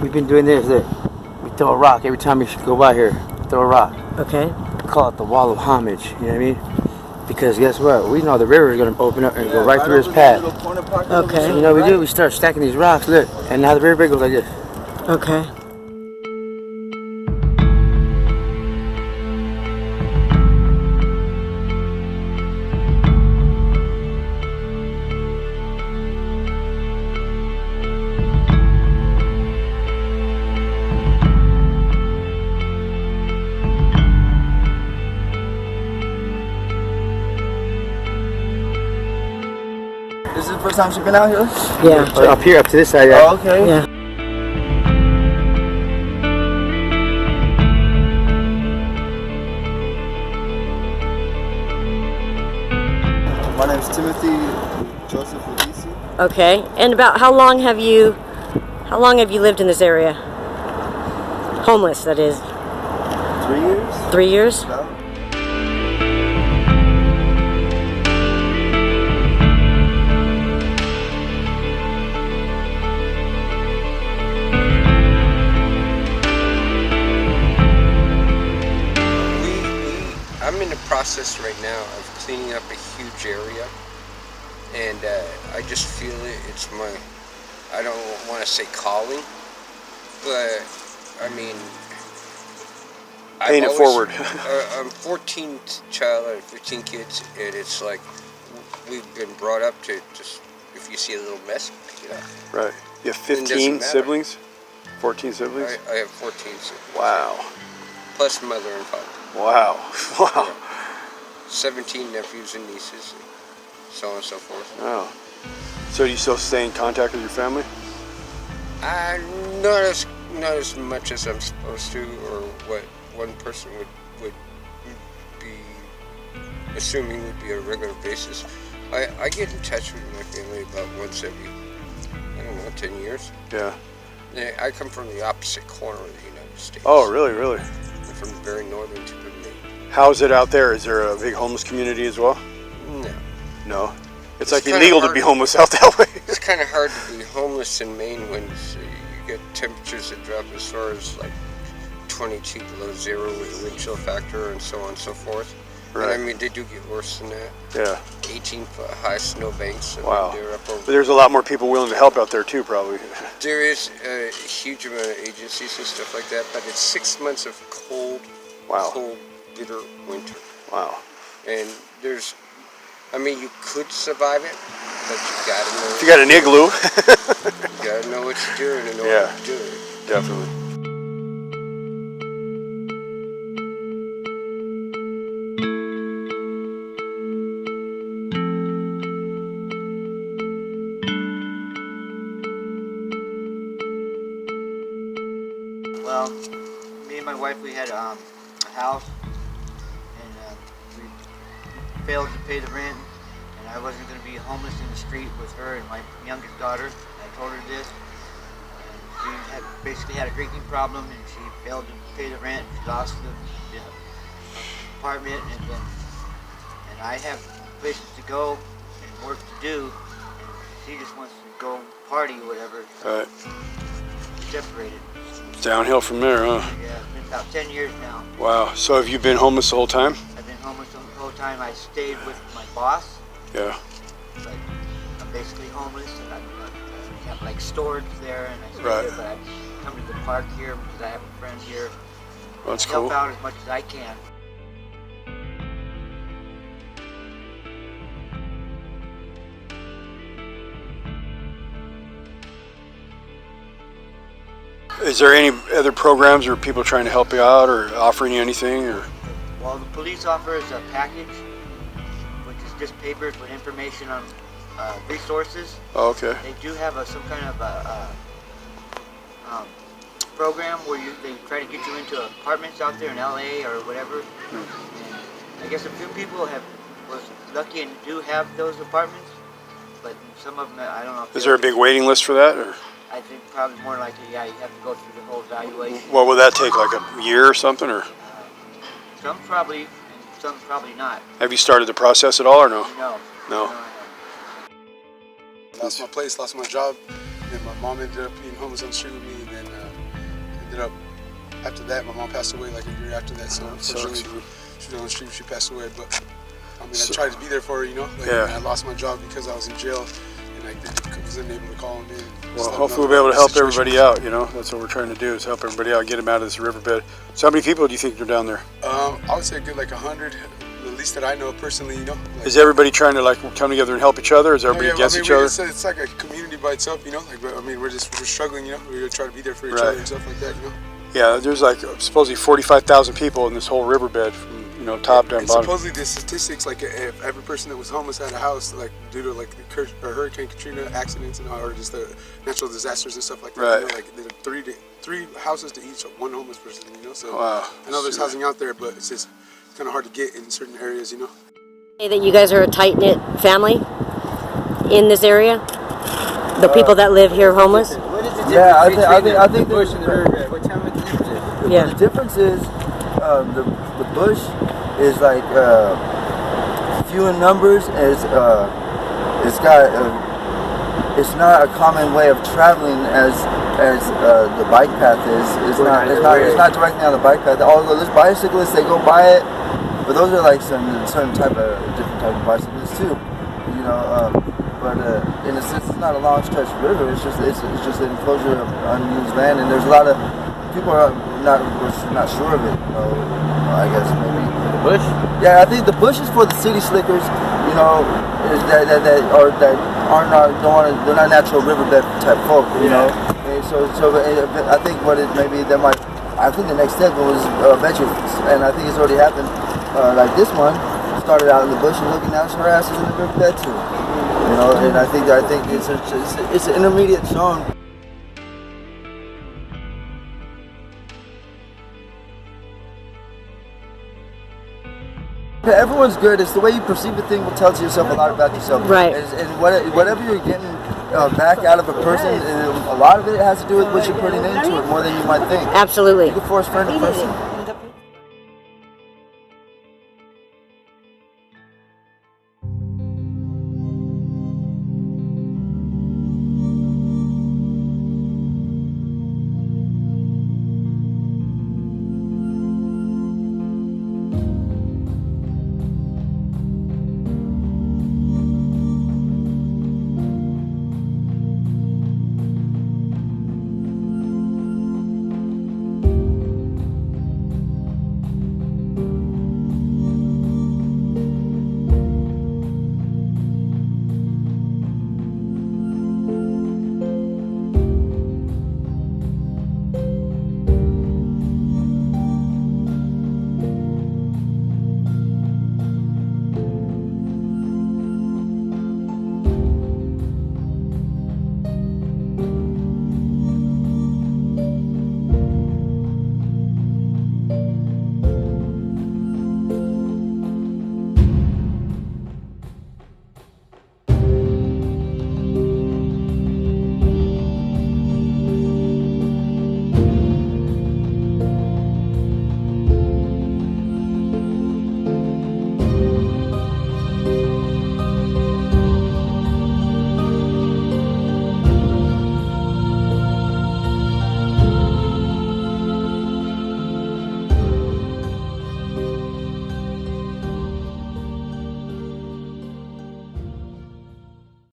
We've been doing this. Look, we throw a rock every time we go by here. Throw a rock. Okay. We call it the wall of homage. You know what I mean? Because guess what? We know the river is going to open up and go right through this path. Okay. So you know what we do? We start stacking these rocks. Look, and now the riverbed goes like this. Okay. This is the first time she's been out here? Yeah. Up here, up to this side. Yeah. Oh, okay. Yeah. My name is Timothy Joseph Udisi. Okay. And about how long have you lived in this area? Homeless, that is. 3 years? 3 years? No. I'm in the process right now of cleaning up a huge area, and I just feel it's my, I don't want to say calling, but I mean, Paying it forward. I'm 14th child out of 15 kids, and it's like we've been brought up to just, if you see a little mess, pick it up. Right. You have It doesn't 15 matter. siblings? 14 siblings? I have 14 siblings. Wow. Plus mother and father. Wow. Wow. 17 nephews and nieces, so on and so forth. Wow. So do you still stay in contact with your family? Not as much as I'm supposed to, or what one person would be assuming would be a regular basis. I get in touch with my family about once every, I don't know, 10 years. Yeah. I come from the opposite corner of the United States. Oh, really, really? I'm from the very northern tip of Maine. How's it out there? Is there a big homeless community as well? No. No? It's It's like kinda illegal to hard. be homeless out that way. It's kind of hard to be homeless in Maine when you get temperatures that drop as far as like 22 below zero with a wind chill factor and so on and so forth. Right. And I mean, they do get worse than that. Yeah. 18-foot high snowbanks. I Wow. mean, they're up But over. there's a lot more people willing to help out there too, probably. There is a huge amount of agencies and stuff like that, but it's 6 months of cold, Wow. cold, bitter winter. Wow. And there's, I mean, you could survive it, but you gotta know. If you got an igloo. You gotta know what you're doing and know Yeah. what you're doing. Definitely. Well, me and my wife, we had a house, and we failed to pay the rent, and I wasn't going to be homeless in the street with her and my youngest daughter. I told her this, and she basically had a drinking problem, and she failed to pay the rent. She lost the apartment, and I have places to go and work to do, and she just wants to go party or whatever. All right. Separated. Downhill from there, huh? Yeah, it's been about 10 years now. Wow. So have you been homeless the whole time? I've been homeless the whole time. I stayed with my boss, Yeah. but I'm basically homeless, and I have like storage there, and I stay Right. there, but I come to the park here because I have a friend here. Well, that's Help cool. out as much as I can. Is there any other programs or people trying to help you out or offering you anything? Or Well, the police offers a package, which is just papers with information on resources. oh, okay. They do have some kind of a program where they try to get you into apartments out there in LA or whatever. And I guess a few people was lucky and do have those apartments, but some of them, I don't know. Is there a big waiting list for that, or I think probably more likely, yeah, you have to go through the whole evaluation. what would that take? Like a year or something, or Some probably, some probably not. Have you started the process at all or no? No. No. Lost my place, lost my job, and my mom ended up being homeless on the street with me, and then ended up, after that, my mom passed away like a year after that, so unfortunately, she was on the street when she passed away, but I mean, I tried to be there for her, you know, like, I lost my job because I was in jail, and I wasn't able to call him in. Well, hopefully we'll be able to help everybody out, you know, that's what we're trying to do, is help everybody out, get them out of this riverbed. So how many people do you think are down there? I would say a good like 100, the least that I know personally, you know. Like, is everybody trying to like come together and help each other? Is everybody against each other? It's like a community by itself, you know. Like, I mean, we're struggling, you know. We're trying to be there for each other and stuff like that, you know. Yeah, there's like supposedly 45,000 people in this whole riverbed, from top down, bottom. Supposedly the statistics, like if every person that was homeless had a house, like due to like the Hurricane Katrina accidents and or just the natural disasters and stuff like that, you know, like there are three houses to each one homeless person, you know. So I know there's housing out there, but it's just kind of hard to get in certain areas, you know. Say that you guys are a tight-knit family in this area? The people that live here homeless? What is the difference I think the bush and the riverbed. What time is the difference? Yeah. The difference is the bush is like few in numbers. It's not a common way of traveling as the bike path is. It's not directly on the bike path. Although there's bicyclists, they go by it, but those are like some different type of bicyclists too. You know. But in a sense, it's not a long stretch river. It's just an enclosure of unused land, and there's a lot of people are not sure of it. I guess maybe the bush. Yeah, I think the bush is for the city slickers. You know, they're not natural riverbed type folk. You know, and so I think I think the next step was veterans, and I think it's already happened. Like this one started out in the bush and looking down, her ass is in the riverbed too. You know, and I think it's an intermediate zone. Everyone's good. It's the way you perceive a thing will tell yourself a lot about yourself. Right. And whatever you're getting back out of a person, and a lot of it has to do with what you're putting into it more than you might think. Absolutely. You can force friend a person.